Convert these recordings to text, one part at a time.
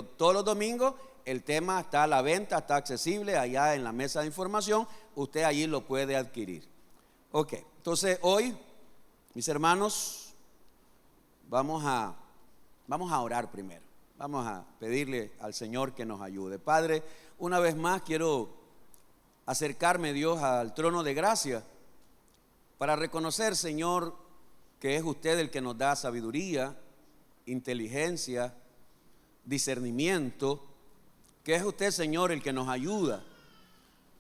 Todos los domingos el tema está a la venta, está accesible allá en la mesa de información. Usted allí lo puede adquirir. Ok, entonces hoy, mis hermanos, vamos a orar primero. Vamos a pedirle al Señor que nos ayude. Padre, una vez más quiero acercarme, Dios, al trono de gracia para reconocer, Señor, que es usted el que nos da sabiduría, inteligencia, discernimiento, que es usted, Señor, el que nos ayuda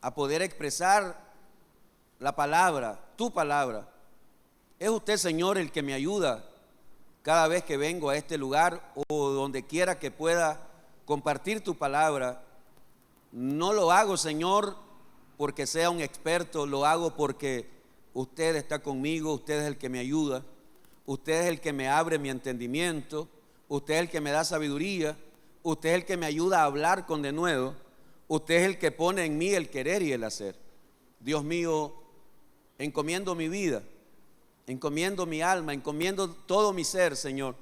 a poder expresar la palabra, tu palabra. Es usted, Señor, el que me ayuda cada vez que vengo a este lugar o donde quiera que pueda compartir tu palabra. No lo hago, Señor, porque sea un experto, lo hago porque usted está conmigo, usted es el que me ayuda, usted es el que me abre mi entendimiento, usted es el que me da sabiduría, usted es el que me ayuda a hablar con denuedo, usted es el que pone en mí el querer y el hacer. Dios mío, encomiendo mi vida, encomiendo mi alma, encomiendo todo mi ser, Señor,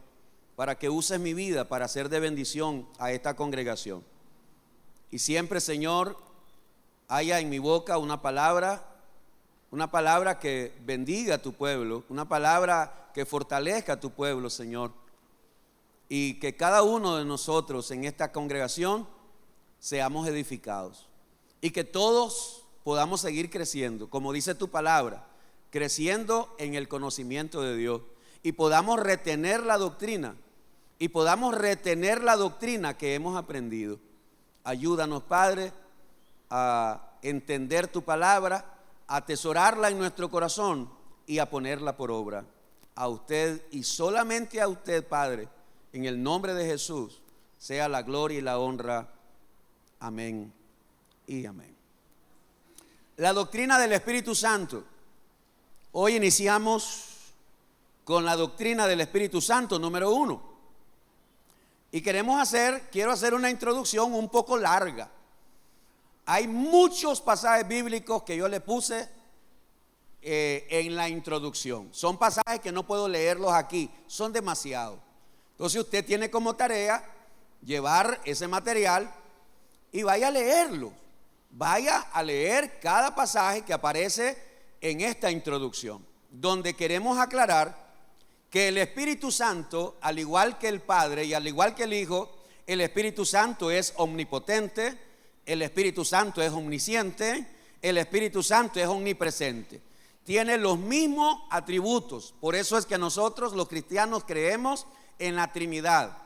para que uses mi vida para ser de bendición a esta congregación. Y siempre, Señor, haya en mi boca una palabra que bendiga a tu pueblo, una palabra que fortalezca a tu pueblo, Señor. Y que cada uno de nosotros en esta congregación seamos edificados. Y que todos podamos seguir creciendo, como dice tu palabra, creciendo en el conocimiento de Dios. Y podamos retener la doctrina. Y podamos retener la doctrina que hemos aprendido. Ayúdanos, Padre, a entender tu palabra, a atesorarla en nuestro corazón y a ponerla por obra. A usted y solamente a usted, Padre, en el nombre de Jesús, sea la gloria y la honra. Amén y amén. La doctrina del Espíritu Santo. Hoy iniciamos con la doctrina del Espíritu Santo número 1. Y quiero hacer una introducción un poco larga. Hay muchos pasajes bíblicos que yo le puse en la introducción. Son pasajes que no puedo leerlos aquí, son demasiados. Entonces usted tiene como tarea llevar ese material y vaya a leerlo. Vaya a leer cada pasaje que aparece en esta introducción, donde queremos aclarar que el Espíritu Santo, al igual que el Padre y al igual que el Hijo, el Espíritu Santo es omnipotente, el Espíritu Santo es omnisciente, el Espíritu Santo es omnipresente. Tiene los mismos atributos. Por eso es que nosotros los cristianos creemos en la Trinidad.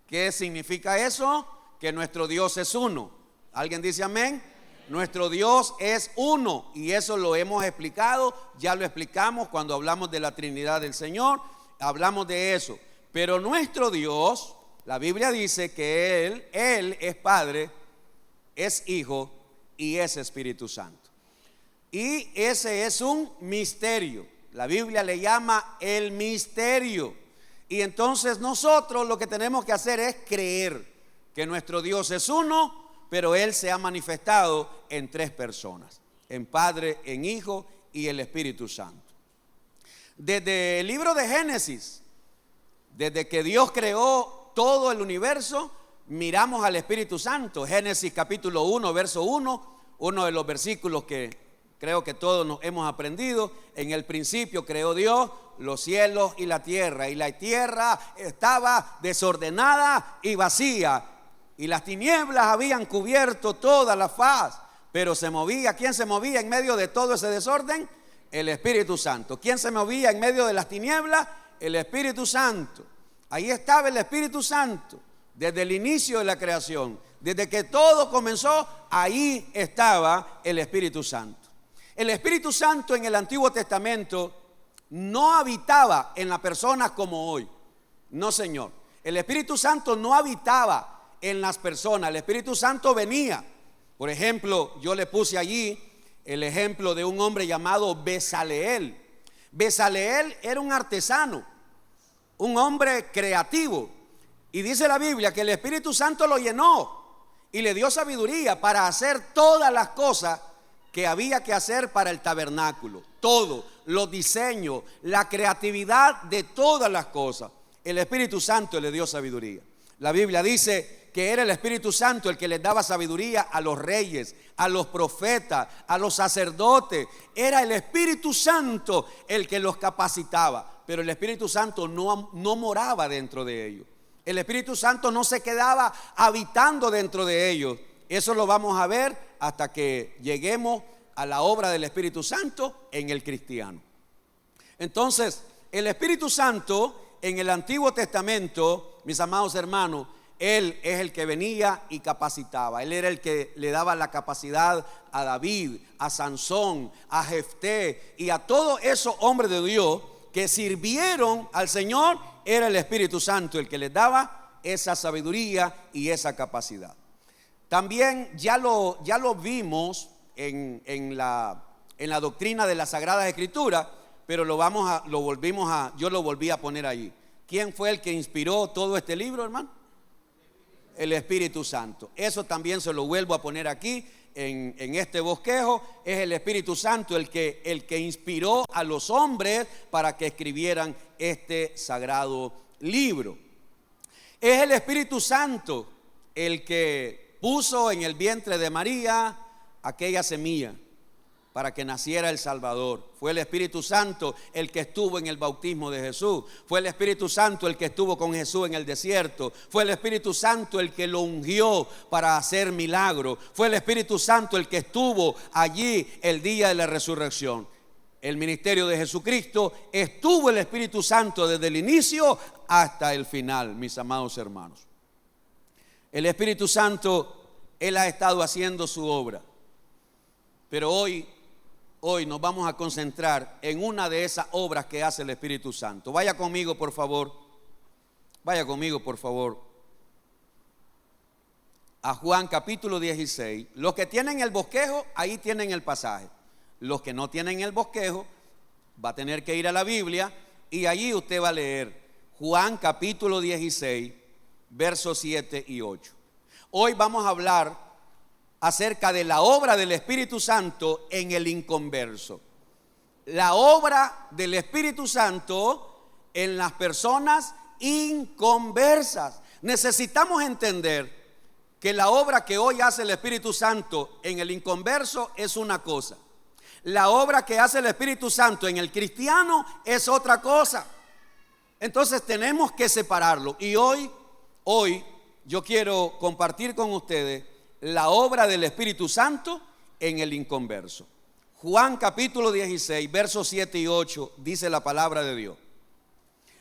¿Qué significa eso? Que nuestro Dios es uno. ¿Alguien dice amén? Nuestro Dios es uno y eso lo hemos explicado, ya lo explicamos cuando hablamos de la Trinidad del Señor, hablamos de eso. Pero nuestro Dios, la Biblia dice que Él es Padre, es Hijo y es Espíritu Santo. Y ese es un misterio. La Biblia le llama el misterio. Y entonces nosotros lo que tenemos que hacer es creer que nuestro Dios es uno, pero Él se ha manifestado en 3 personas, en Padre, en Hijo y el Espíritu Santo. Desde el libro de Génesis, desde que Dios creó todo el universo, miramos al Espíritu Santo. Génesis capítulo 1, verso 1, uno de los versículos que creo que todos nos hemos aprendido. En el principio creó Dios los cielos y la tierra estaba desordenada y vacía, y las tinieblas habían cubierto toda la faz, pero se movía. ¿Quién se movía en medio de todo ese desorden? El Espíritu Santo. ¿Quién se movía en medio de las tinieblas? El Espíritu Santo. Ahí estaba el Espíritu Santo desde el inicio de la creación, desde que todo comenzó. Ahí estaba el Espíritu Santo. El Espíritu Santo en el Antiguo Testamento no habitaba en las personas como hoy. No, Señor. El Espíritu Santo no habitaba en las personas. El Espíritu Santo venía. Por ejemplo, yo le puse allí el ejemplo de un hombre llamado Bezaleel. Bezaleel era un artesano, un hombre creativo. Y dice la Biblia que el Espíritu Santo lo llenó y le dio sabiduría para hacer todas las cosas que había que hacer para el tabernáculo. Todo, los diseños, la creatividad de todas las cosas. El Espíritu Santo le dio sabiduría. La Biblia dice que era el Espíritu Santo el que les daba sabiduría a los reyes, a los profetas, a los sacerdotes. Era el Espíritu Santo el que los capacitaba, pero el Espíritu Santo no moraba dentro de ellos. El Espíritu Santo no se quedaba habitando dentro de ellos. Eso lo vamos a ver hasta que lleguemos a la obra del Espíritu Santo en el cristiano. Entonces, el Espíritu Santo en el Antiguo Testamento, mis amados hermanos, Él es el que venía y capacitaba. Él era el que le daba la capacidad a David, a Sansón, a Jefté y a todos esos hombres de Dios que sirvieron al Señor. Era el Espíritu Santo el que les daba esa sabiduría y esa capacidad. También ya lo vimos en la doctrina de las Sagradas Escrituras, pero yo lo volví a poner allí. ¿Quién fue el que inspiró todo este libro, hermano? El Espíritu Santo. Eso también se lo vuelvo a poner aquí en este bosquejo. Es el Espíritu Santo el que inspiró a los hombres para que escribieran este sagrado libro. Es el Espíritu Santo el que puso en el vientre de María aquella semilla para que naciera el Salvador. Fue el Espíritu Santo el que estuvo en el bautismo de Jesús. Fue el Espíritu Santo el que estuvo con Jesús en el desierto. Fue el Espíritu Santo el que lo ungió para hacer milagros. Fue el Espíritu Santo el que estuvo allí el día de la resurrección. El ministerio de Jesucristo estuvo el Espíritu Santo desde el inicio hasta el final, mis amados hermanos. El Espíritu Santo, Él ha estado haciendo su obra. Pero hoy nos vamos a concentrar en una de esas obras que hace el Espíritu Santo. Vaya conmigo, por favor. Vaya conmigo, por favor, a Juan capítulo 16. Los que tienen el bosquejo, ahí tienen el pasaje. Los que no tienen el bosquejo, va a tener que ir a la Biblia y allí usted va a leer Juan capítulo 16, versos 7 y 8. Hoy vamos a hablar acerca de la obra del Espíritu Santo en el inconverso. La obra del Espíritu Santo en las personas inconversas. Necesitamos entender que la obra que hoy hace el Espíritu Santo en el inconverso es una cosa. La obra que hace el Espíritu Santo en el cristiano es otra cosa. Entonces tenemos que separarlo. Y hoy yo quiero compartir con ustedes la obra del Espíritu Santo en el inconverso. Juan capítulo 16, versos 7 y 8 dice la palabra de Dios.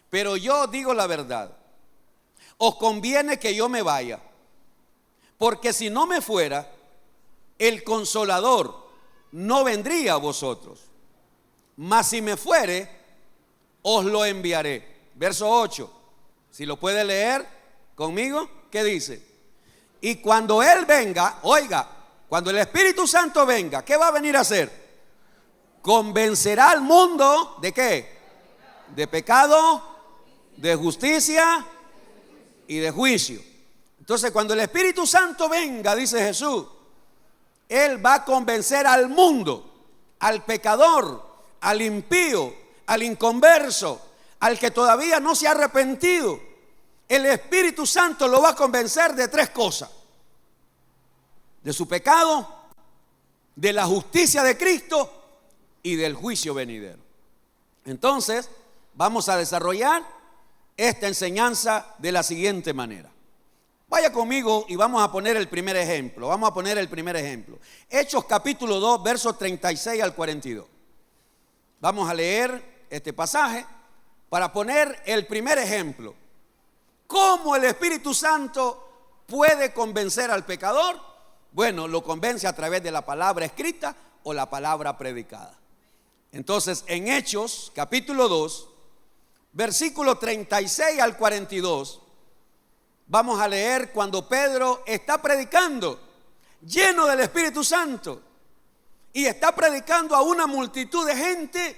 Pero yo digo la verdad, os conviene que yo me vaya, porque si no me fuera, el Consolador no vendría a vosotros, mas si me fuere, os lo enviaré. Verso 8, si lo puede leer conmigo, ¿qué dice? Y cuando Él venga, oiga, cuando el Espíritu Santo venga, ¿qué va a venir a hacer? Convencerá al mundo ¿de qué? De pecado, de justicia y de juicio. Entonces, cuando el Espíritu Santo venga, dice Jesús, Él va a convencer al mundo, al pecador, al impío, al inconverso, al que todavía no se ha arrepentido. El Espíritu Santo lo va a convencer de tres cosas: de su pecado, de la justicia de Cristo y del juicio venidero. Entonces, vamos a desarrollar esta enseñanza de la siguiente manera. Vaya conmigo y vamos a poner el primer ejemplo. Hechos capítulo 2, versos 36 al 42. Vamos a leer este pasaje para poner el primer ejemplo. ¿Cómo el Espíritu Santo puede convencer al pecador? Bueno, lo convence a través de la palabra escrita o la palabra predicada. Entonces, en Hechos, capítulo 2, versículo 36 al 42, vamos a leer cuando Pedro está predicando, lleno del Espíritu Santo, y está predicando a una multitud de gente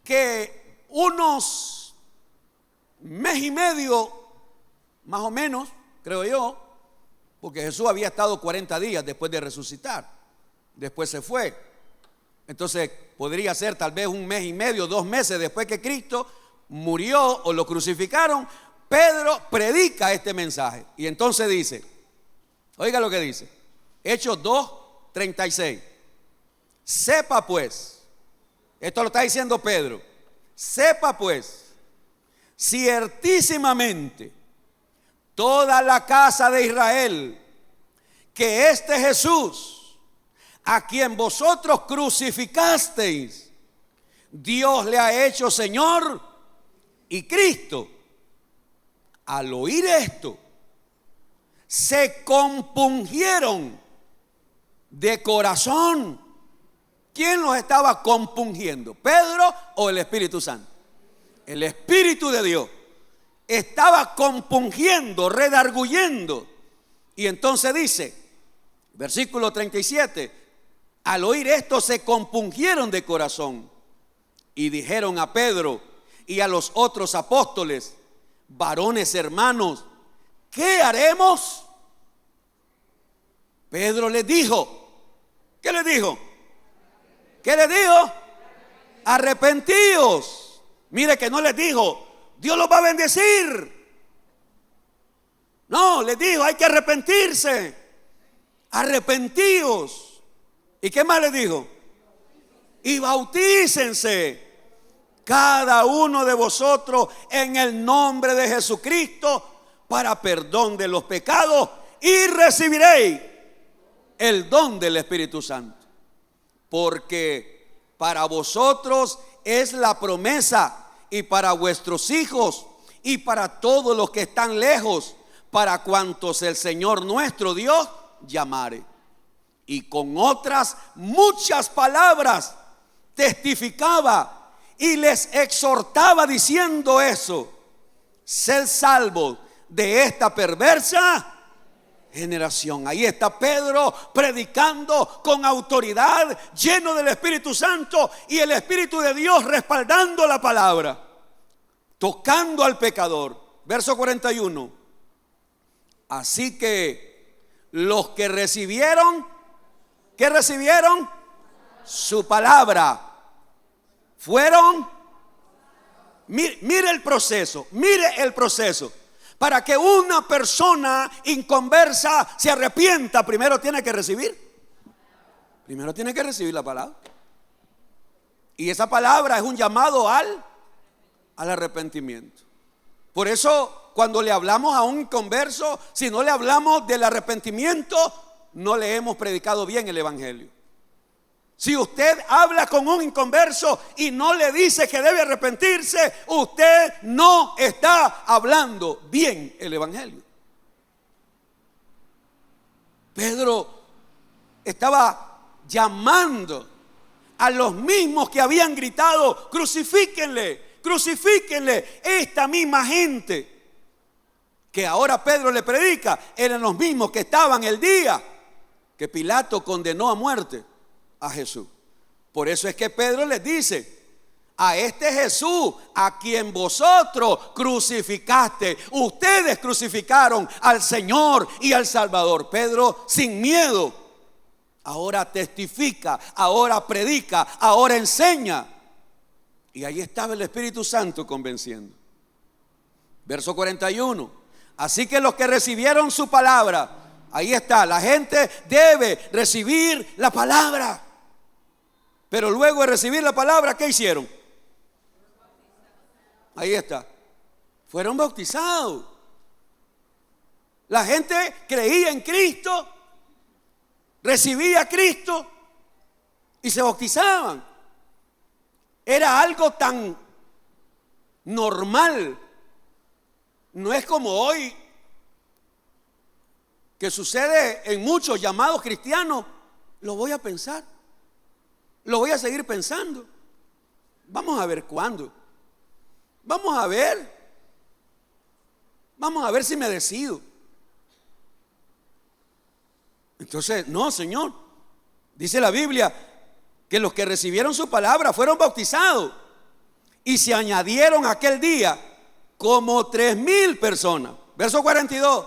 que unos mes y medio, más o menos, creo yo, porque Jesús había estado 40 días después de resucitar, después se fue. Entonces podría ser tal vez un mes y medio, 2 meses después que Cristo murió o lo crucificaron. Pedro predica este mensaje. Y entonces dice, oiga lo que dice, Hechos 2:36. Sepa pues, esto lo está diciendo Pedro, sepa pues, ciertísimamente, toda la casa de Israel, que este Jesús, a quien vosotros crucificasteis, Dios le ha hecho Señor y Cristo. Al oír esto, se compungieron de corazón. ¿Quién los estaba compungiendo? ¿Pedro o el Espíritu Santo? El Espíritu de Dios estaba compungiendo, redarguyendo. Y entonces dice, versículo 37, al oír esto se compungieron de corazón y dijeron a Pedro y a los otros apóstoles, varones hermanos, ¿qué haremos? Pedro les dijo, ¿qué les dijo? ¿Qué les dijo? Arrepentíos. Mire que no les dijo, Dios los va a bendecir. No, les dijo, hay que arrepentirse. Arrepentíos. ¿Y qué más les dijo? Y bautícense cada uno de vosotros en el nombre de Jesucristo para perdón de los pecados y recibiréis el don del Espíritu Santo. Porque para vosotros es la promesa y para vuestros hijos y para todos los que están lejos, para cuantos el Señor nuestro Dios llamare. Y con otras muchas palabras testificaba y les exhortaba diciendo eso: sed salvos de esta perversa generación. Ahí está Pedro predicando con autoridad, lleno del Espíritu Santo y el Espíritu de Dios respaldando la palabra, tocando al pecador. Verso 41. Así que los que recibieron, ¿qué recibieron? Su palabra. Fueron, mire el proceso, mire el proceso. Para que una persona inconversa se arrepienta, primero tiene que recibir. Primero tiene que recibir la palabra. Y esa palabra es un llamado al arrepentimiento. Por eso, cuando le hablamos a un inconverso, si no le hablamos del arrepentimiento, no le hemos predicado bien el evangelio. Si usted habla con un inconverso y no le dice que debe arrepentirse, usted no está hablando bien el evangelio. Pedro estaba llamando a los mismos que habían gritado: crucifíquenle, crucifíquenle. Esta misma gente que ahora Pedro le predica eran los mismos que estaban el día que Pilato condenó a muerte a Jesús. Por eso es que Pedro les dice: a este Jesús a quien vosotros crucificaste, ustedes crucificaron al Señor y al Salvador. Pedro, sin miedo, ahora testifica, ahora predica, ahora enseña. Y ahí estaba el Espíritu Santo convenciendo. Verso 41. Así que los que recibieron su palabra, ahí está, la gente debe recibir la palabra. Pero luego de recibir la palabra, ¿qué hicieron? Ahí está. Fueron bautizados. La gente creía en Cristo, recibía a Cristo y se bautizaban. Era algo tan normal. No es como hoy, que sucede en muchos llamados cristianos. Lo voy a pensar. Lo voy a seguir pensando. Vamos a ver cuándo. Vamos a ver si me decido. Entonces, no, Señor. Dice la Biblia que los que recibieron su palabra fueron bautizados y se añadieron aquel día como 3,000 personas. Verso 42.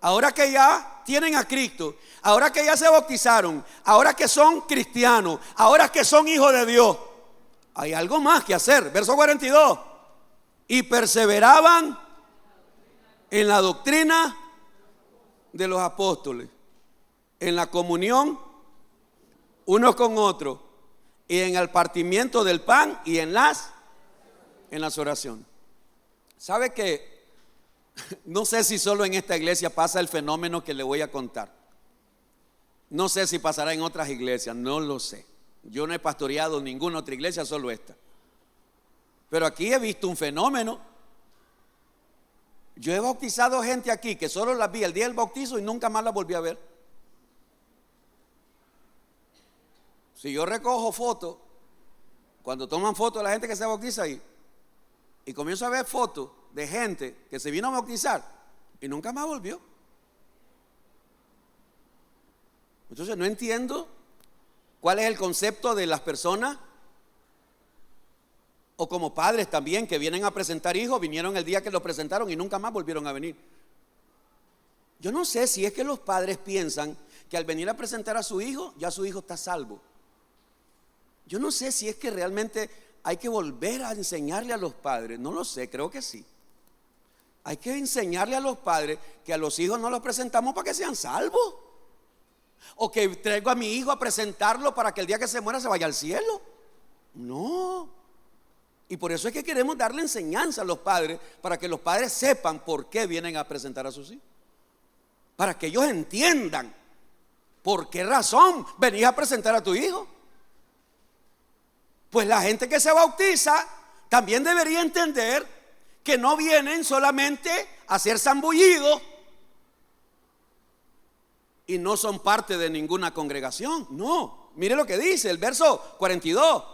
Ahora que ya tienen a Cristo, ahora que ya se bautizaron, ahora que son cristianos, ahora que son hijos de Dios, hay algo más que hacer. Verso 42. Y perseveraban en la doctrina de los apóstoles, en la comunión unos con otros, y en el partimiento del pan y en las oraciones. ¿Sabe que no sé si solo en esta iglesia pasa el fenómeno que le voy a contar? No sé si pasará en otras iglesias, no lo sé. Yo no he pastoreado ninguna otra iglesia, solo esta. Pero aquí he visto un fenómeno. Yo he bautizado gente aquí que solo las vi el día del bautizo y nunca más las volví a ver. Si yo recojo fotos, cuando toman fotos de la gente que se bautiza ahí, y comienzo a ver fotos de gente que se vino a bautizar y nunca más volvió. Entonces no entiendo cuál es el concepto de las personas, o como padres también que vienen a presentar hijos, vinieron el día que los presentaron y nunca más volvieron a venir. Yo no sé si es que los padres piensan que al venir a presentar a su hijo, ya su hijo está salvo. Yo no sé si es que realmente hay que volver a enseñarle a los padres, no lo sé, creo que sí. Hay que enseñarle a los padres que a los hijos no los presentamos para que sean salvos, o que traigo a mi hijo a presentarlo para que el día que se muera se vaya al cielo. No. Y por eso es que queremos darle enseñanza a los padres, para que los padres sepan por qué vienen a presentar a sus hijos, para que ellos entiendan por qué razón venís a presentar a tu hijo. Pues la gente que se bautiza también debería entender que no vienen solamente a ser zambullidos y no son parte de ninguna congregación. No, mire lo que dice el verso 42.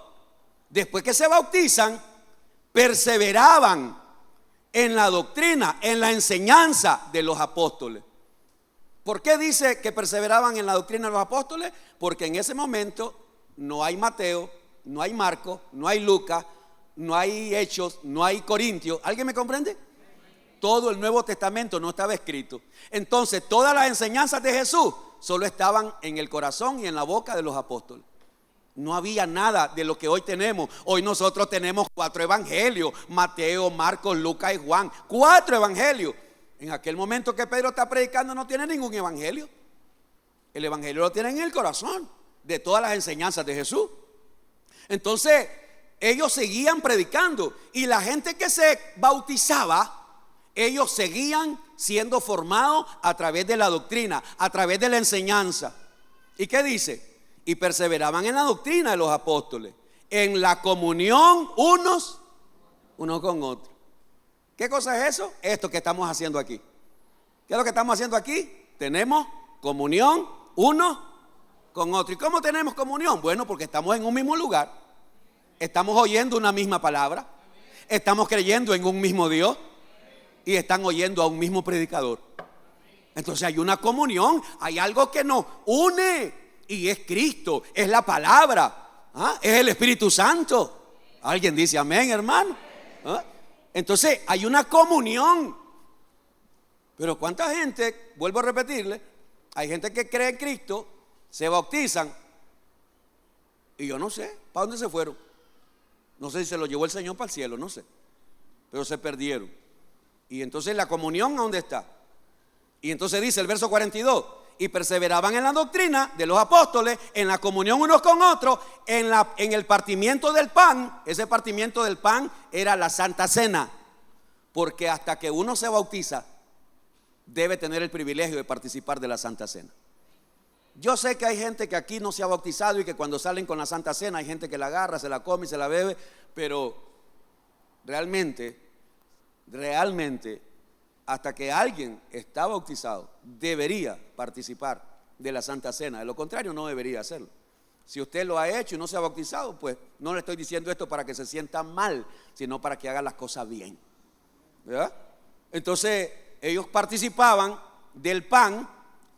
Después que se bautizan, perseveraban en la doctrina, en la enseñanza de los apóstoles. ¿Por qué dice que perseveraban en la doctrina de los apóstoles? Porque en ese momento no hay Mateo, no hay Marcos, no hay Lucas, no hay Hechos, no hay Corintios. ¿Alguien me comprende? Todo el Nuevo Testamento no estaba escrito. Entonces todas las enseñanzas de Jesús solo estaban en el corazón y en la boca de los apóstoles. No había nada de lo que hoy tenemos. Hoy nosotros tenemos 4 evangelios: Mateo, Marcos, Lucas y Juan. 4 evangelios. En aquel momento que Pedro está predicando no tiene ningún evangelio. El evangelio lo tiene en el corazón de todas las enseñanzas de Jesús. Entonces ellos seguían predicando, y la gente que se bautizaba, ellos seguían siendo formados a través de la doctrina, a través de la enseñanza. ¿Y qué dice? Y perseveraban en la doctrina de los apóstoles, en la comunión unos con otros. ¿Qué cosa es eso? Esto que estamos haciendo aquí. ¿Qué es lo que estamos haciendo aquí? Tenemos comunión unos con otros. ¿Y cómo tenemos comunión? Bueno, porque estamos en un mismo lugar, estamos oyendo una misma palabra, estamos creyendo en un mismo Dios y están oyendo a un mismo predicador. Entonces hay una comunión, hay algo que nos une, y es Cristo, es la palabra, es el Espíritu Santo. Alguien dice amén, hermano. Entonces hay una comunión. Pero ¿cuánta gente, vuelvo a repetirle, hay gente que cree en Cristo, se bautizan, y yo no sé para dónde se fueron? No sé si se lo llevó el Señor para el cielo, no sé, pero se perdieron. Y entonces la comunión, ¿a dónde está? Y entonces dice el verso 42: y perseveraban en la doctrina de los apóstoles, en la comunión unos con otros, en el partimiento del pan. Ese partimiento del pan era la Santa Cena, porque hasta que uno se bautiza debe tener el privilegio de participar de la Santa Cena. Yo sé que hay gente que aquí no se ha bautizado y que cuando salen con la Santa Cena hay gente que la agarra, se la come y se la bebe, pero realmente hasta que alguien está bautizado debería participar de la Santa Cena. De lo contrario no debería hacerlo. Si usted lo ha hecho y no se ha bautizado, pues no le estoy diciendo esto para que se sienta mal, sino para que haga las cosas bien, ¿verdad? Entonces ellos participaban del pan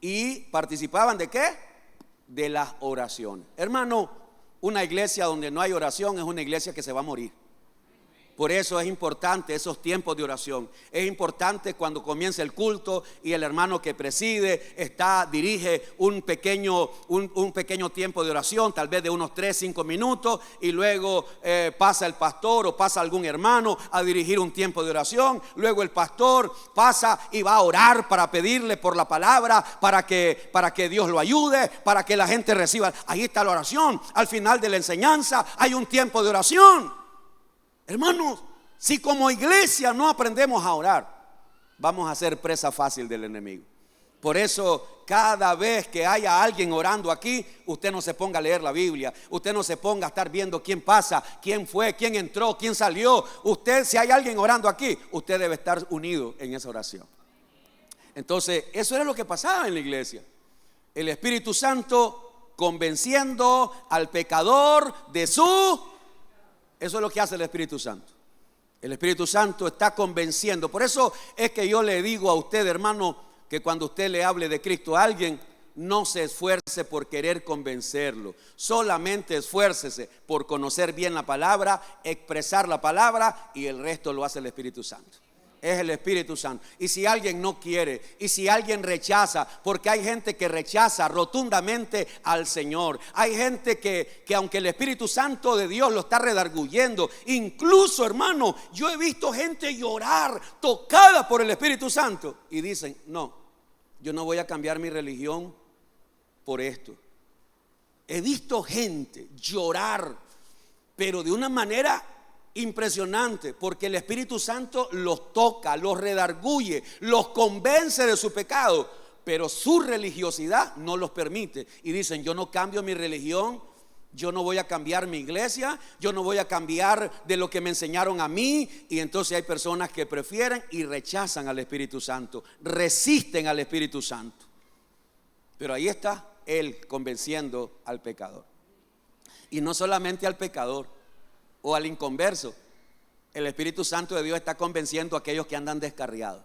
y participaban ¿de qué? De las oraciones. Hermano, una iglesia donde no hay oración es una iglesia que se va a morir. Por eso es importante esos tiempos de oración. Es importante cuando comienza el culto y el hermano que preside dirige un pequeño tiempo de oración, tal vez de unos 3-5 minutos, y luego pasa el pastor o pasa algún hermano a dirigir un tiempo de oración. Luego el pastor pasa y va a orar para pedirle por la palabra, para que Dios lo ayude, para que la gente reciba. Ahí está la oración. Al final de la enseñanza hay un tiempo de oración. Hermanos, si como iglesia no aprendemos a orar, vamos a ser presa fácil del enemigo. Por eso, cada vez que haya alguien orando aquí, usted no se ponga a leer la Biblia, usted no se ponga a estar viendo quién pasa, quién fue, quién entró, quién salió. Usted, si hay alguien orando aquí, usted debe estar unido en esa oración. Entonces, eso era lo que pasaba en la iglesia. El Espíritu Santo convenciendo al pecador de su... Eso es lo que hace el Espíritu Santo. El Espíritu Santo está convenciendo. Por eso es que yo le digo a usted, hermano, que cuando usted le hable de Cristo a alguien, no se esfuerce por querer convencerlo. Solamente esfuércese por conocer bien la palabra, expresar la palabra, y el resto lo hace el Espíritu Santo. Es el Espíritu Santo. Y si alguien no quiere, y si alguien rechaza, porque hay gente que rechaza rotundamente al Señor. Hay gente que aunque el Espíritu Santo de Dios lo está redarguyendo, incluso, hermano, yo he visto gente llorar tocada por el Espíritu Santo y dicen: no, yo no voy a cambiar mi religión por esto. He visto gente llorar, pero de una manera impresionante, porque el Espíritu Santo los toca, los redarguye, los convence de su pecado, pero su religiosidad no los permite. Y dicen: yo no cambio mi religión, yo no voy a cambiar mi iglesia, yo no voy a cambiar de lo que me enseñaron a mí. Y entonces hay personas que prefieren y rechazan al Espíritu Santo, resisten al Espíritu Santo. Pero ahí está Él convenciendo al pecador. Y no solamente al pecador o al inconverso. El Espíritu Santo de Dios está convenciendo a aquellos que andan descarriados.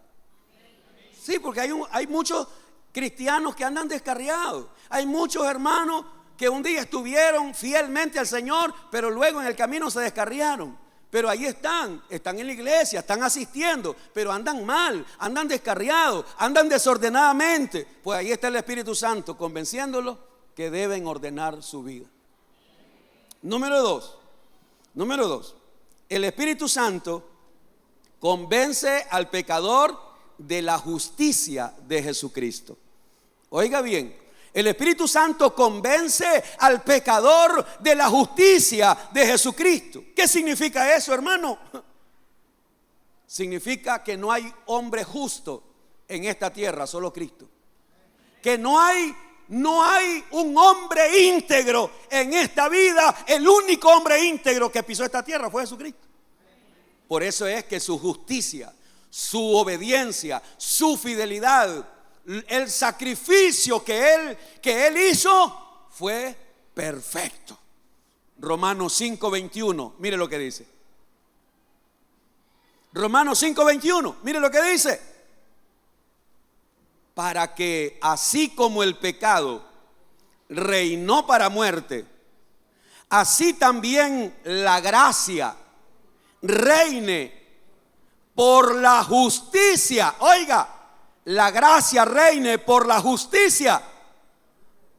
Sí, porque hay muchos cristianos que andan descarriados. Hay muchos hermanos que un día estuvieron fielmente al Señor, pero luego en el camino se descarriaron. Pero ahí están en la iglesia, están asistiendo, pero andan mal, andan descarriados, andan desordenadamente. Pues ahí está el Espíritu Santo convenciéndolos que deben ordenar su vida. Número dos, el Espíritu Santo convence al pecador de la justicia de Jesucristo. Oiga bien, el Espíritu Santo convence al pecador de la justicia de Jesucristo. ¿Qué significa eso, hermano? Significa que no hay hombre justo en esta tierra, solo Cristo. Que no hay un hombre íntegro en esta vida. El único hombre íntegro que pisó esta tierra fue Jesucristo. Por eso es que su justicia, su obediencia, su fidelidad, el sacrificio que él hizo fue perfecto. Romanos 5:21, mire lo que dice. Romanos 5:21, mire lo que dice. Para que así como el pecado reinó para muerte, así también la gracia reine por la justicia. Oiga, la gracia reine por la justicia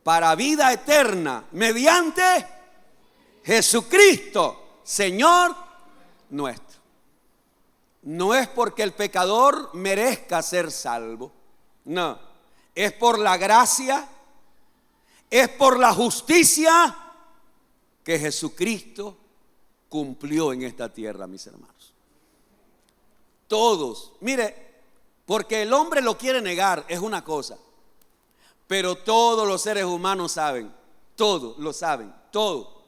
para vida eterna mediante Jesucristo, Señor nuestro. No es porque el pecador merezca ser salvo. No, es por la gracia, es por la justicia que Jesucristo cumplió en esta tierra, mis hermanos. Todos, mire, porque el hombre lo quiere negar, es una cosa, pero todos los seres humanos saben, todos lo saben, todo.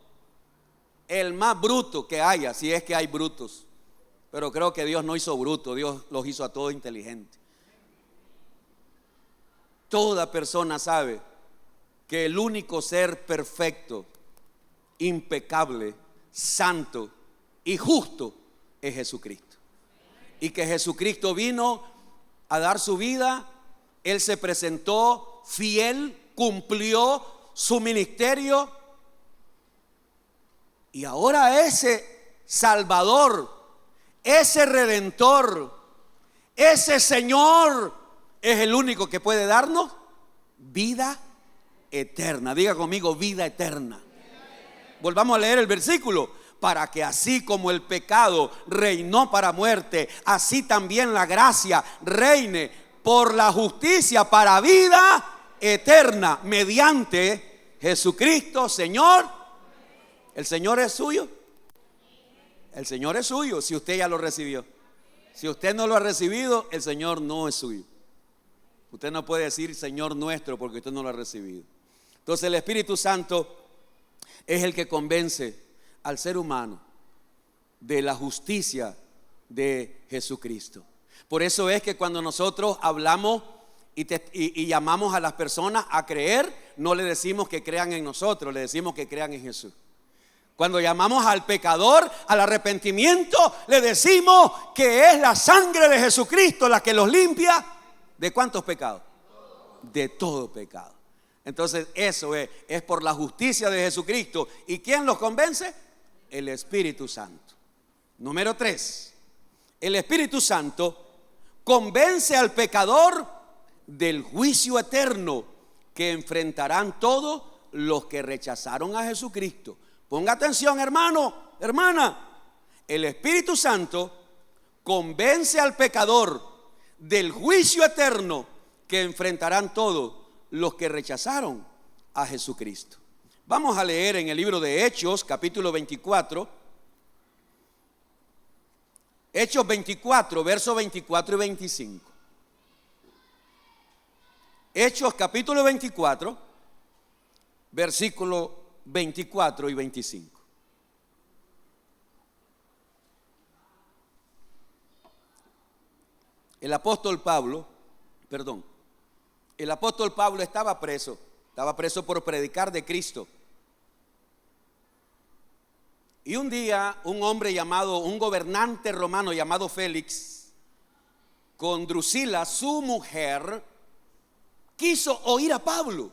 El más bruto que haya, si es que hay brutos, pero creo que Dios no hizo bruto, Dios los hizo a todos inteligentes. Toda persona sabe que el único ser perfecto, impecable, santo y justo es Jesucristo. Y que Jesucristo vino a dar su vida. Él se presentó fiel, cumplió su ministerio. Y ahora ese Salvador ese Redentor, ese Señor es el único que puede darnos vida eterna. Diga conmigo, vida eterna. Volvamos a leer el versículo. Para que así como el pecado reinó para muerte, así también la gracia reine por la justicia para vida eterna mediante Jesucristo, Señor. ¿El Señor es suyo? El Señor es suyo si usted ya lo recibió. Si usted no lo ha recibido, el Señor no es suyo. Usted no puede decir Señor nuestro porque usted no lo ha recibido. Entonces el Espíritu Santo es el que convence al ser humano de la justicia de Jesucristo. Por eso es que cuando nosotros hablamos y llamamos a las personas a creer, no le decimos que crean en nosotros, le decimos que crean en Jesús. Cuando llamamos al pecador al arrepentimiento, le decimos que es la sangre de Jesucristo la que los limpia. ¿De cuántos pecados? De todo pecado. Entonces eso es por la justicia de Jesucristo. ¿Y quién los convence? El Espíritu Santo. Número 3. El Espíritu Santo convence al pecador del juicio eterno que enfrentarán todos los que rechazaron a Jesucristo. Ponga atención, hermano, hermana. El Espíritu Santo convence al pecador del juicio eterno que enfrentarán todos los que rechazaron a Jesucristo. Vamos a leer en el libro de Hechos, capítulo 24. Hechos 24, versos 24 y 25. Hechos, capítulo 24, versículo 24 y 25. El apóstol Pablo estaba preso por predicar de Cristo. Y un día un gobernante romano llamado Félix, con Drusila, su mujer, quiso oír a Pablo.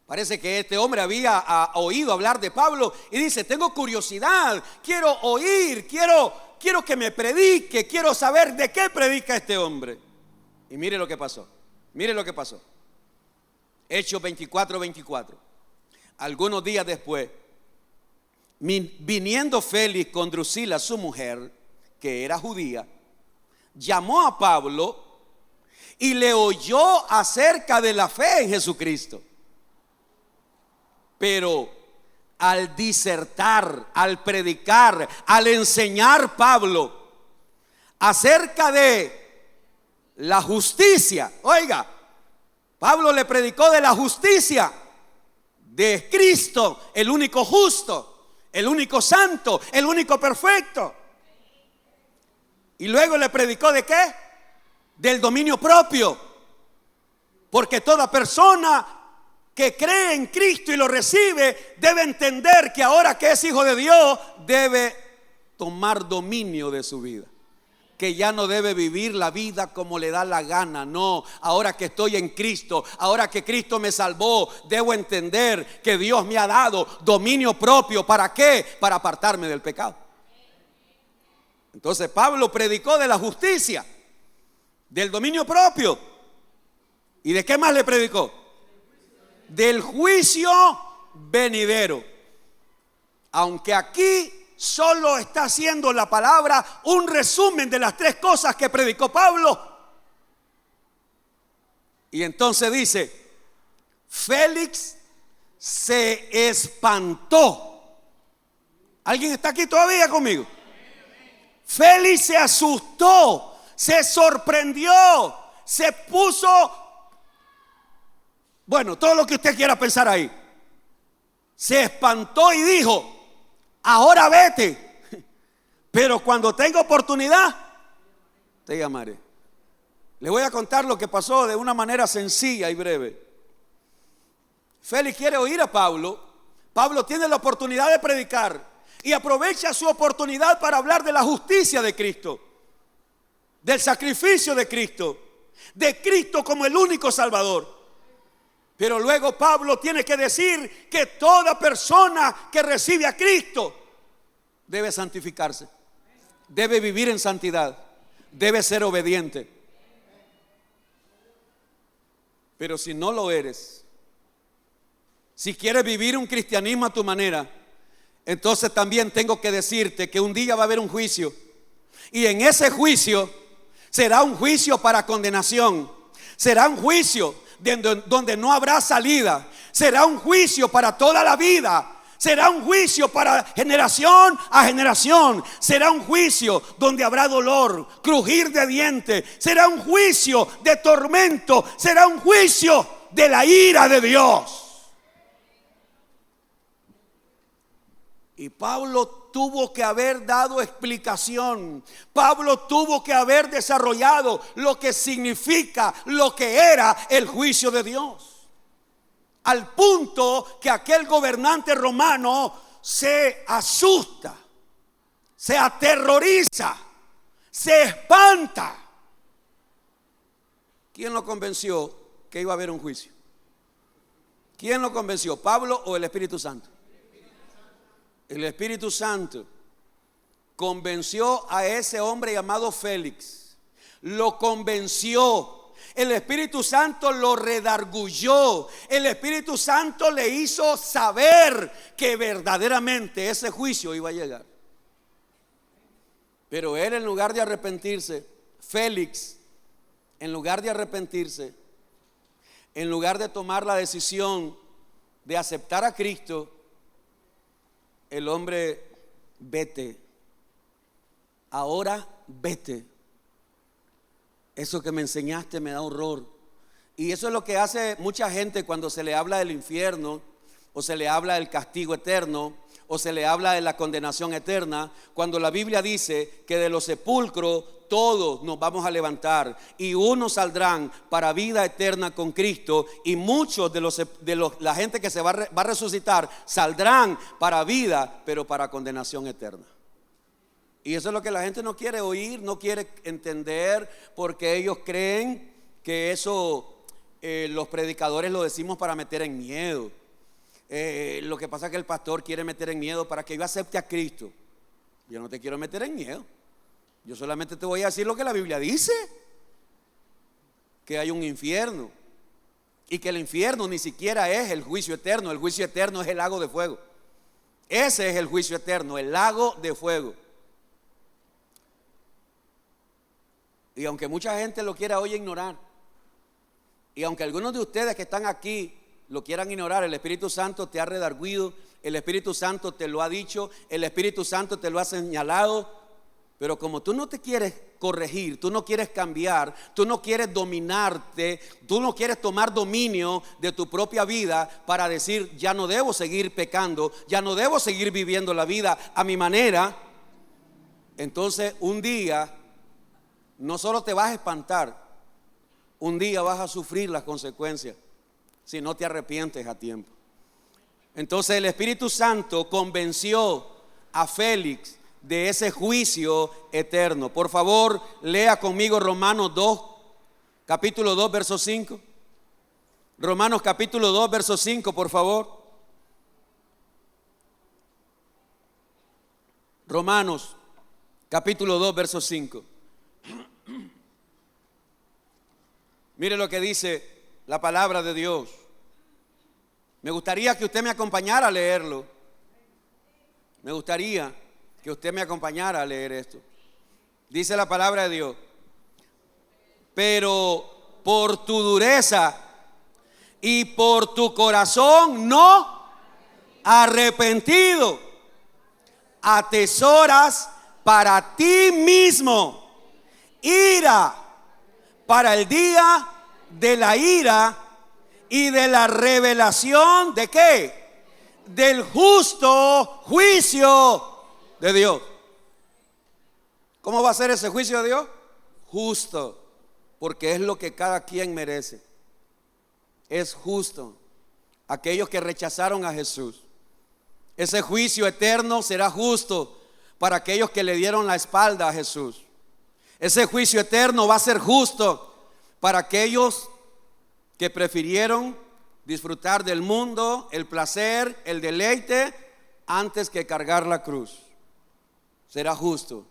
Parece que este hombre había oído hablar de Pablo y dice: tengo curiosidad, quiero oír, quiero que me predique, quiero saber de qué predica este hombre. Y mire lo que pasó. Hechos 24, 24. Algunos días después, viniendo Félix con Drusila, su mujer, que era judía, llamó a Pablo y le oyó acerca de la fe en Jesucristo. Pero al disertar, al predicar, al enseñar Pablo acerca de la justicia, oiga, Pablo le predicó de la justicia de Cristo, el único justo, el único santo, el único perfecto. Y luego le predicó ¿de qué? Del dominio propio. Porque toda persona que cree en Cristo y lo recibe debe entender que ahora que es hijo de Dios debe tomar dominio de su vida. Que ya no debe vivir la vida como le da la gana. No, ahora que estoy en Cristo, ahora que Cristo me salvó, debo entender que Dios me ha dado dominio propio. ¿Para qué? Para apartarme del pecado. Entonces Pablo predicó de la justicia, del dominio propio. ¿Y de qué más le predicó? Del juicio venidero. Aunque aquí solo está haciendo la palabra un resumen de las 3 cosas que predicó Pablo. Y entonces dice: Félix se espantó. ¿Alguien está aquí todavía conmigo? Félix se asustó, se sorprendió, se puso, bueno, todo lo que usted quiera pensar ahí. Se espantó y dijo: ahora vete, pero cuando tenga oportunidad te llamaré. Le voy a contar lo que pasó de una manera sencilla y breve. Félix quiere oír a Pablo. Pablo tiene la oportunidad de predicar y aprovecha su oportunidad para hablar de la justicia de Cristo, del sacrificio de Cristo como el único Salvador. Pero luego Pablo tiene que decir que toda persona que recibe a Cristo debe santificarse. debe vivir en santidad, debe ser obediente. Pero si no lo eres, si quieres vivir un cristianismo a tu manera, entonces también tengo que decirte que un día va a haber un juicio. Y en ese juicio será un juicio para condenación. Será un juicio donde no habrá salida. Será un juicio para toda la vida. Será un juicio para generación a generación. Será un juicio donde habrá dolor, crujir de dientes. Será un juicio de tormento. Será un juicio de la ira de Dios. Y Pablo tuvo que haber dado explicación. Pablo tuvo que haber desarrollado lo que significa, lo que era el juicio de Dios. Al punto que aquel gobernante romano se asusta, se aterroriza, se espanta. ¿Quién lo convenció que iba a haber un juicio? ¿Quién lo convenció, Pablo o el Espíritu Santo? El Espíritu Santo convenció a ese hombre llamado Félix. Lo convenció. El Espíritu Santo lo redarguyó. El Espíritu Santo le hizo saber que verdaderamente ese juicio iba a llegar. Pero él, en lugar de arrepentirse, Félix, en lugar de arrepentirse, en lugar de tomar la decisión de aceptar a Cristo, el hombre, vete, ahora vete. Eso que me enseñaste me da horror. Y eso es lo que hace mucha gente cuando se le habla del infierno, o se le habla del castigo eterno, o se le habla de la condenación eterna. Cuando la Biblia dice que de los sepulcros todos nos vamos a levantar y unos saldrán para vida eterna con Cristo, y muchos de la gente que se va a resucitar saldrán para vida, pero para condenación eterna. Y eso es lo que la gente no quiere oír, no quiere entender, porque ellos creen que eso los predicadores lo decimos para meter en miedo. Lo que pasa es que el pastor quiere meter en miedo para que yo acepte a Cristo. Yo no te quiero meter en miedo. Yo solamente te voy a decir lo que la Biblia dice: que hay un infierno, y que el infierno ni siquiera es el juicio eterno. El juicio eterno es el lago de fuego. Ese es el juicio eterno, el lago de fuego. Y aunque mucha gente lo quiera hoy ignorar, y aunque algunos de ustedes que están aquí lo quieran ignorar, el Espíritu Santo te ha redarguido, el Espíritu Santo te lo ha dicho, el Espíritu Santo te lo ha señalado. Pero como tú no te quieres corregir, tú no quieres cambiar, tú no quieres dominarte, tú no quieres tomar dominio de tu propia vida para decir: ya no debo seguir pecando, ya no debo seguir viviendo la vida a mi manera. Entonces un día no solo te vas a espantar, un día vas a sufrir las consecuencias si no te arrepientes a tiempo. Entonces el Espíritu Santo convenció a Félix de ese juicio eterno. Por favor, lea conmigo Romanos 2, capítulo 2, verso 5. Romanos capítulo 2, verso 5, por favor. Romanos capítulo 2, verso 5. Mire lo que dice la palabra de Dios. Me gustaría que usted me acompañara a leerlo. Me gustaría que usted me acompañara a leer esto. Dice la palabra de Dios: pero por tu dureza y por tu corazón no arrepentido, atesoras para ti mismo ira para el día de la ira y de la revelación ¿de qué? Del justo juicio de Dios. ¿Cómo va a ser ese juicio de Dios? Justo, porque es lo que cada quien merece. Es justo. Aquellos que rechazaron a Jesús, ese juicio eterno será justo para aquellos que le dieron la espalda a Jesús. Ese juicio eterno va a ser justo para aquellos que prefirieron disfrutar del mundo, el placer, el deleite, antes que cargar la cruz. Será justo.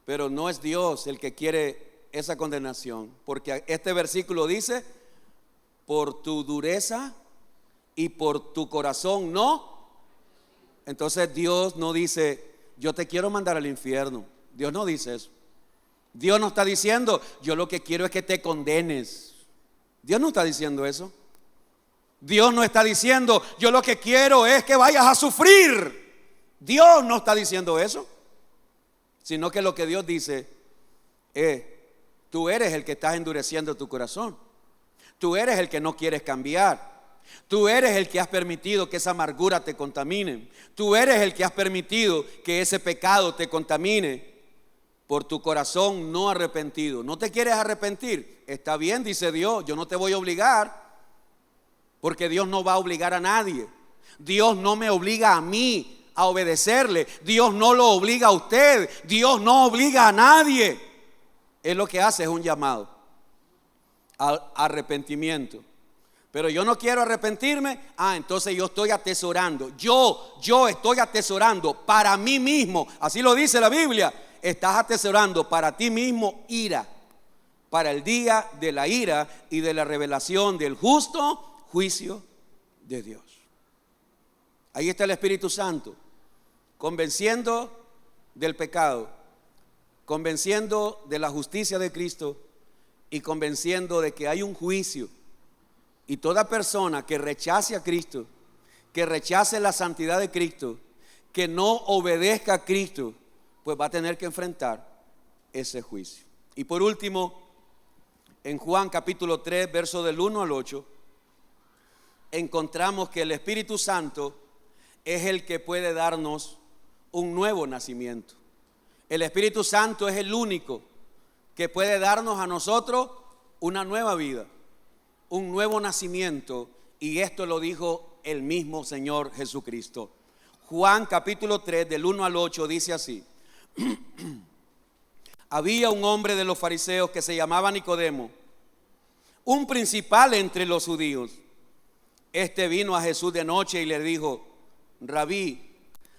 Pero no es Dios el que quiere esa condenación, porque este versículo dice: por tu dureza y por tu corazón no. Entonces Dios no dice: yo te quiero mandar al infierno. Dios no dice eso. Dios no está diciendo: yo lo que quiero es que te condenes. Dios no está diciendo eso. Dios no está diciendo: yo lo que quiero es que vayas a sufrir. Dios no está diciendo eso. Sino que lo que Dios dice es: tú eres el que estás endureciendo tu corazón. Tú eres el que no quieres cambiar. Tú eres el que has permitido que esa amargura te contamine. Tú eres el que has permitido que ese pecado te contamine por tu corazón no arrepentido. ¿No te quieres arrepentir? Está bien, dice Dios, yo no te voy a obligar, porque Dios no va a obligar a nadie. Dios no me obliga a mí a obedecerle. Dios no lo obliga a usted. Dios no obliga a nadie. Él lo que hace es un llamado al arrepentimiento. Pero yo no quiero arrepentirme. Entonces yo estoy atesorando. Yo estoy atesorando para mí mismo. Así lo dice la Biblia. Estás atesorando para ti mismo ira, para el día de la ira y de la revelación del justo juicio de Dios. Ahí está el Espíritu Santo, convenciendo del pecado, convenciendo de la justicia de Cristo y convenciendo de que hay un juicio. Y toda persona que rechace a Cristo, que rechace la santidad de Cristo, que no obedezca a Cristo, pues va a tener que enfrentar ese juicio. Y por último, en Juan capítulo 3, verso del 1 al 8, encontramos que el Espíritu Santo es el que puede darnos un nuevo nacimiento. El Espíritu Santo es el único que puede darnos a nosotros una nueva vida, un nuevo nacimiento, y esto lo dijo el mismo Señor Jesucristo. Juan capítulo 3 del 1 al 8 dice así: había un hombre de los fariseos que se llamaba Nicodemo, un principal entre los judíos. Este vino a Jesús de noche y le dijo: Rabí,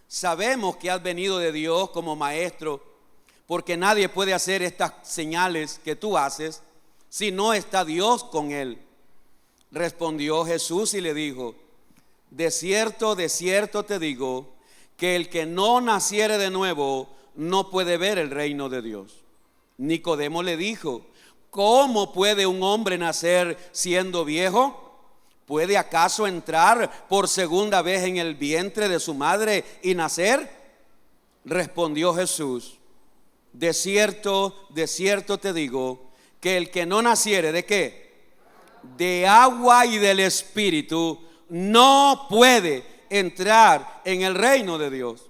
sabemos que has venido de Dios como maestro, porque nadie puede hacer estas señales que tú haces si no está Dios con él. Respondió Jesús y le dijo: de cierto te digo, que el que no naciere de nuevo no puede ver el reino de Dios. Nicodemo le dijo: ¿cómo puede un hombre nacer siendo viejo? ¿Puede acaso entrar por segunda vez en el vientre de su madre y nacer? Respondió Jesús: de cierto te digo, que el que no naciere ¿de qué? De agua y del Espíritu, no puede entrar en el reino de Dios.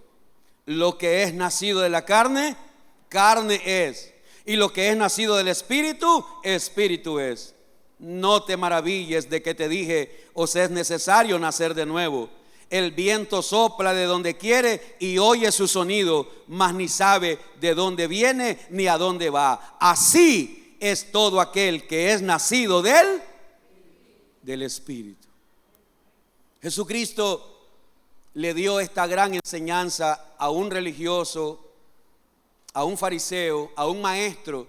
Lo que es nacido de la carne, carne es, y lo que es nacido del Espíritu, Espíritu es. No te maravilles de que te dije: os es necesario nacer de nuevo. El viento sopla de donde quiere y oye su sonido, mas ni sabe de dónde viene ni a dónde va. Así es todo aquel que es nacido del Espíritu. Jesucristo le dio esta gran enseñanza a un religioso, a un fariseo, a un maestro,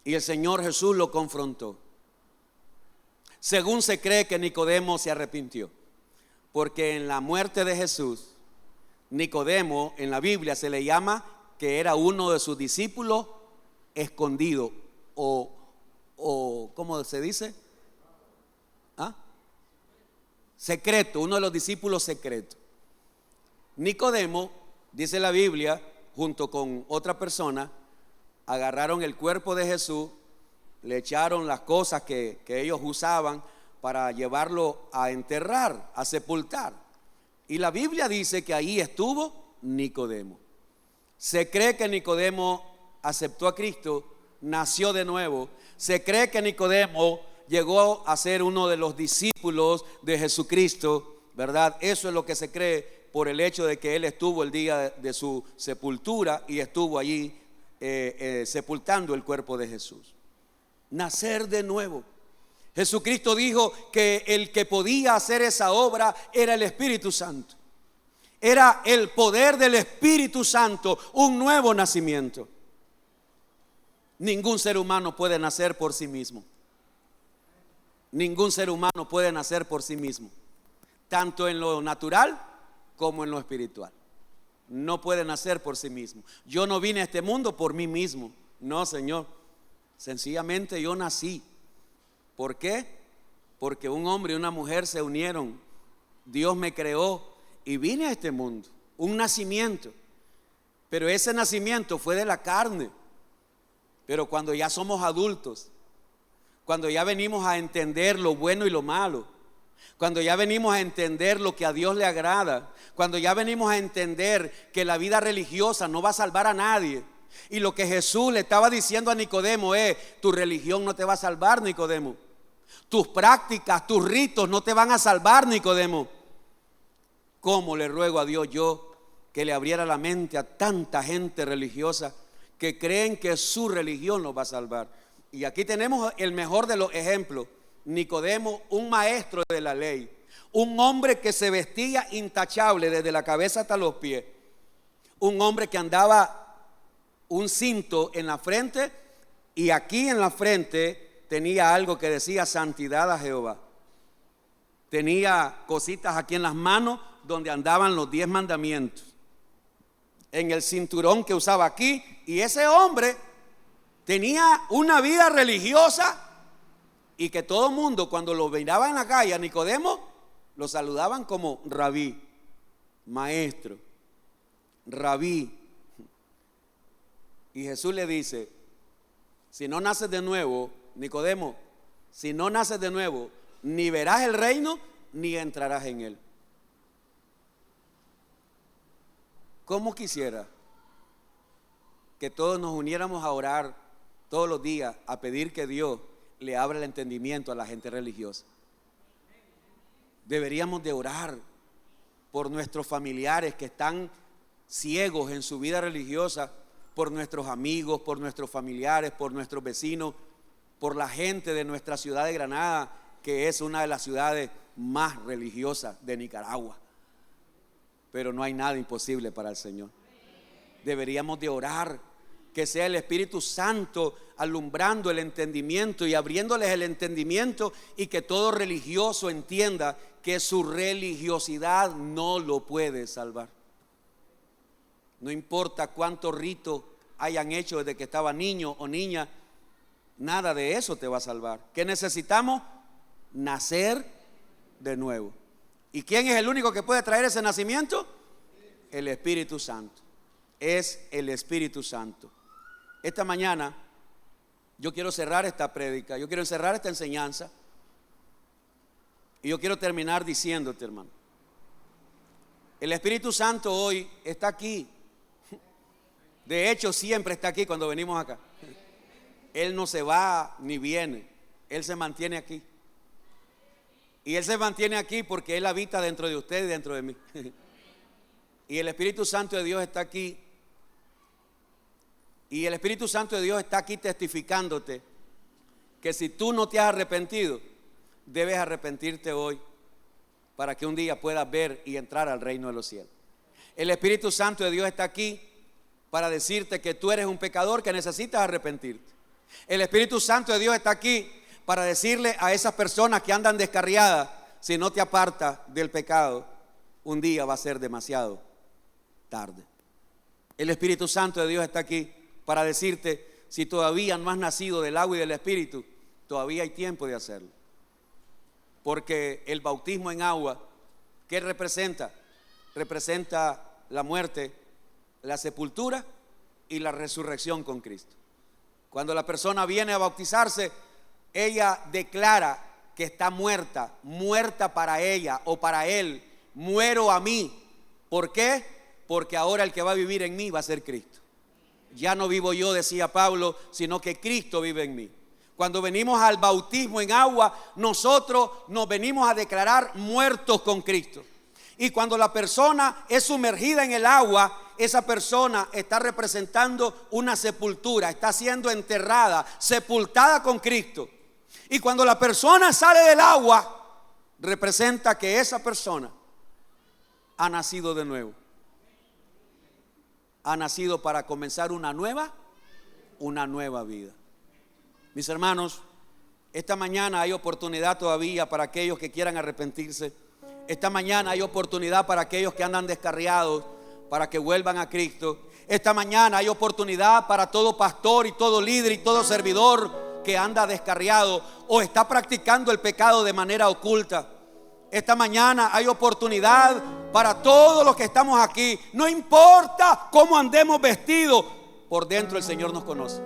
y el Señor Jesús lo confrontó. Según se cree que Nicodemo se arrepintió, porque en la muerte de Jesús, Nicodemo en la Biblia se le llama que era uno de sus discípulos escondido, o ¿cómo se dice? Secreto, uno de los discípulos secretos. Nicodemo, dice la Biblia, junto con otra persona, agarraron el cuerpo de Jesús, le echaron las cosas que ellos usaban para llevarlo a enterrar, a sepultar. Y la Biblia dice que ahí estuvo Nicodemo. Se cree que Nicodemo aceptó a Cristo, nació de nuevo. Se cree que Nicodemo llegó a ser uno de los discípulos de Jesucristo, ¿verdad? Eso es lo que se cree por el hecho de que él estuvo el día de su sepultura y estuvo allí sepultando el cuerpo de Jesús. Nacer de nuevo. Jesucristo dijo que el que podía hacer esa obra era el Espíritu Santo. Era el poder del Espíritu Santo, un nuevo nacimiento. Ningún ser humano puede nacer por sí mismo. Ningún ser humano puede nacer por sí mismo, tanto en lo natural como en lo espiritual. No puede nacer por sí mismo. Yo no vine a este mundo por mí mismo. No, Señor. Sencillamente yo nací. ¿Por qué? Porque un hombre y una mujer se unieron. Dios me creó y vine a este mundo. Un nacimiento. Pero ese nacimiento fue de la carne. Pero cuando ya somos adultos, cuando ya venimos a entender lo bueno y lo malo, cuando ya venimos a entender lo que a Dios le agrada, cuando ya venimos a entender que la vida religiosa no va a salvar a nadie, y lo que Jesús le estaba diciendo a Nicodemo es: tu religión no te va a salvar, Nicodemo. Tus prácticas, tus ritos no te van a salvar, Nicodemo. ¿Cómo le ruego a Dios yo que le abriera la mente a tanta gente religiosa que creen que su religión los va a salvar? Y aquí tenemos el mejor de los ejemplos. Nicodemo, un maestro de la ley, un hombre que se vestía intachable desde la cabeza hasta los pies, un hombre que andaba un cinto en la frente, y aquí en la frente tenía algo que decía santidad a Jehová. Tenía cositas aquí en las manos donde andaban los 10 mandamientos, en el cinturón que usaba aquí. Y ese hombre tenía una vida religiosa, y que todo el mundo, cuando lo miraba en la calle a Nicodemo, lo saludaban como rabí, maestro, rabí. Y Jesús le dice: si no naces de nuevo, Nicodemo, si no naces de nuevo, ni verás el reino ni entrarás en él. ¿Cómo quisiera que todos nos uniéramos a orar todos los días, a pedir que Dios le abra el entendimiento a la gente religiosa? Deberíamos de orar por nuestros familiares que están ciegos en su vida religiosa, por nuestros amigos, por nuestros familiares, por nuestros vecinos, por la gente de nuestra ciudad de Granada, que es una de las ciudades más religiosas de Nicaragua. Pero no hay nada imposible para el Señor. Deberíamos de orar que sea el Espíritu Santo alumbrando el entendimiento y abriéndoles el entendimiento, y que todo religioso entienda que su religiosidad no lo puede salvar. No importa cuántos ritos hayan hecho desde que estaba niño o niña, nada de eso te va a salvar. ¿Qué necesitamos? Nacer de nuevo. ¿Y quién es el único que puede traer ese nacimiento? El Espíritu Santo. Es el Espíritu Santo. Esta mañana yo quiero cerrar esta prédica, yo quiero cerrar esta enseñanza, y yo quiero terminar diciéndote, hermano, el Espíritu Santo hoy está aquí. De hecho, siempre está aquí cuando venimos acá. Él no se va ni viene, Él se mantiene aquí. Y Él se mantiene aquí porque Él habita dentro de usted y dentro de mí. Y el Espíritu Santo de Dios está aquí. Y el Espíritu Santo de Dios está aquí testificándote que si tú no te has arrepentido, debes arrepentirte hoy, para que un día puedas ver y entrar al reino de los cielos. El Espíritu Santo de Dios está aquí para decirte que tú eres un pecador que necesitas arrepentirte. El Espíritu Santo de Dios está aquí para decirle a esas personas que andan descarriadas: si no te apartas del pecado, un día va a ser demasiado tarde. El Espíritu Santo de Dios está aquí para decirte: si todavía no has nacido del agua y del Espíritu, todavía hay tiempo de hacerlo. Porque el bautismo en agua, ¿qué representa? Representa la muerte, la sepultura y la resurrección con Cristo. Cuando la persona viene a bautizarse, ella declara que está muerta, muerta para ella o para él. Muero a mí. ¿Por qué? Porque ahora el que va a vivir en mí va a ser Cristo. Ya no vivo yo, decía Pablo, sino que Cristo vive en mí. Cuando venimos al bautismo en agua, nosotros nos venimos a declarar muertos con Cristo. Y cuando la persona es sumergida en el agua, esa persona está representando una sepultura, está siendo enterrada, sepultada con Cristo. Y cuando la persona sale del agua, representa que esa persona ha nacido de nuevo. Ha nacido para comenzar una nueva vida. Mis hermanos, esta mañana hay oportunidad todavía para aquellos que quieran arrepentirse. Esta mañana hay oportunidad para aquellos que andan descarriados, para que vuelvan a Cristo. Esta mañana hay oportunidad para todo pastor y todo líder y todo servidor que anda descarriado o está practicando el pecado de manera oculta. Esta mañana hay oportunidad para todos los que estamos aquí. No importa cómo andemos vestidos, por dentro el Señor nos conoce.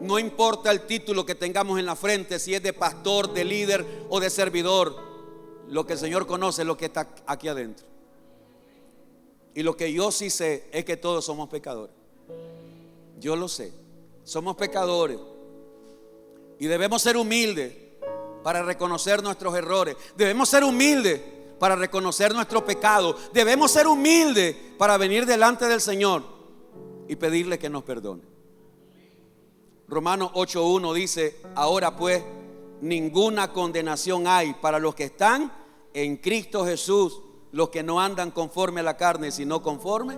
No importa el título que tengamos en la frente, si es de pastor, de líder o de servidor. Lo que el Señor conoce es lo que está aquí adentro. Y lo que yo sí sé es que todos somos pecadores. Yo lo sé. Somos pecadores. Y debemos ser humildes para reconocer nuestros errores. Debemos ser humildes para reconocer nuestro pecado. Debemos ser humildes para venir delante del Señor y pedirle que nos perdone. Romanos 8:1 dice: ahora pues ninguna condenación hay para los que están en Cristo Jesús, los que no andan conforme a la carne, sino conforme.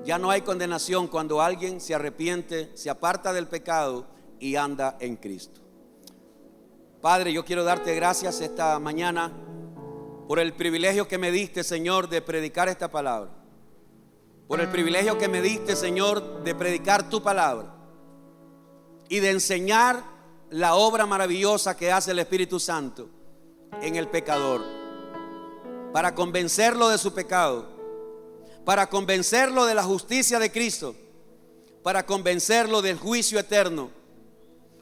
Ya no hay condenación cuando alguien se arrepiente, se aparta del pecado y anda en Cristo. Padre, yo quiero darte gracias esta mañana por el privilegio que me diste, Señor, de predicar esta palabra. Por el privilegio que me diste, Señor, de predicar tu palabra y de enseñar la obra maravillosa que hace el Espíritu Santo en el pecador, para convencerlo de su pecado, para convencerlo de la justicia de Cristo, para convencerlo del juicio eterno,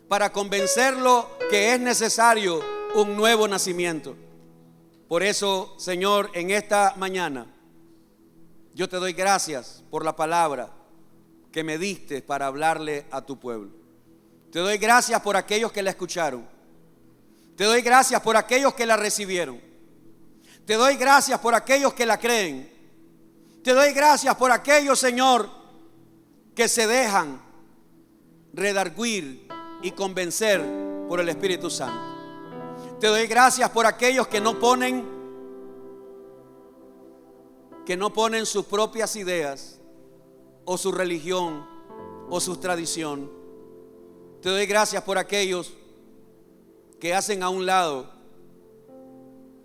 para convencerlo que es necesario un nuevo nacimiento. Por eso, Señor, en esta mañana yo te doy gracias por la palabra que me diste para hablarle a tu pueblo. Te doy gracias por aquellos que la escucharon. Te doy gracias por aquellos que la recibieron. Te doy gracias por aquellos que la creen. Te doy gracias por aquellos, Señor, que se dejan redarguir y convencer por el Espíritu Santo. Te doy gracias por aquellos que no ponen sus propias ideas o su religión o su tradición. Te doy gracias por aquellos que hacen a un lado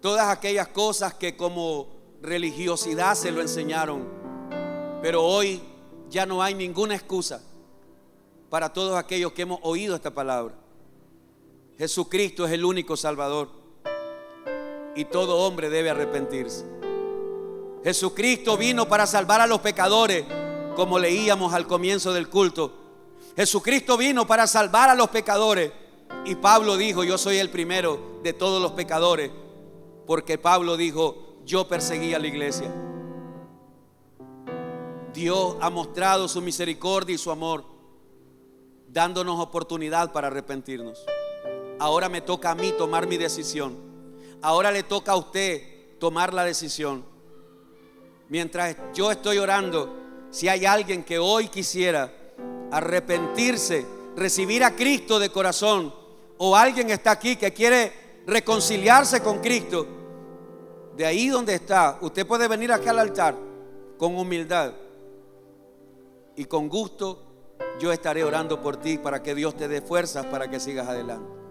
todas aquellas cosas que como religiosidad se lo enseñaron. Pero hoy ya no hay ninguna excusa para todos aquellos que hemos oído esta palabra. Jesucristo es el único Salvador y todo hombre debe arrepentirse. Jesucristo vino para salvar a los pecadores, como leíamos al comienzo del culto. Jesucristo vino para salvar a los pecadores. Y Pablo dijo: yo soy el primero de todos los pecadores, porque Pablo dijo: yo perseguí a la iglesia. Dios ha mostrado su misericordia y su amor, dándonos oportunidad para arrepentirnos. Ahora me toca a mí tomar mi decisión. Ahora le toca a usted tomar la decisión. Mientras yo estoy orando, si hay alguien que hoy quisiera arrepentirse, recibir a Cristo de corazón, o alguien está aquí que quiere reconciliarse con Cristo, de ahí donde está, usted puede venir acá al altar con humildad y con gusto. Yo estaré orando por ti para que Dios te dé fuerzas para que sigas adelante.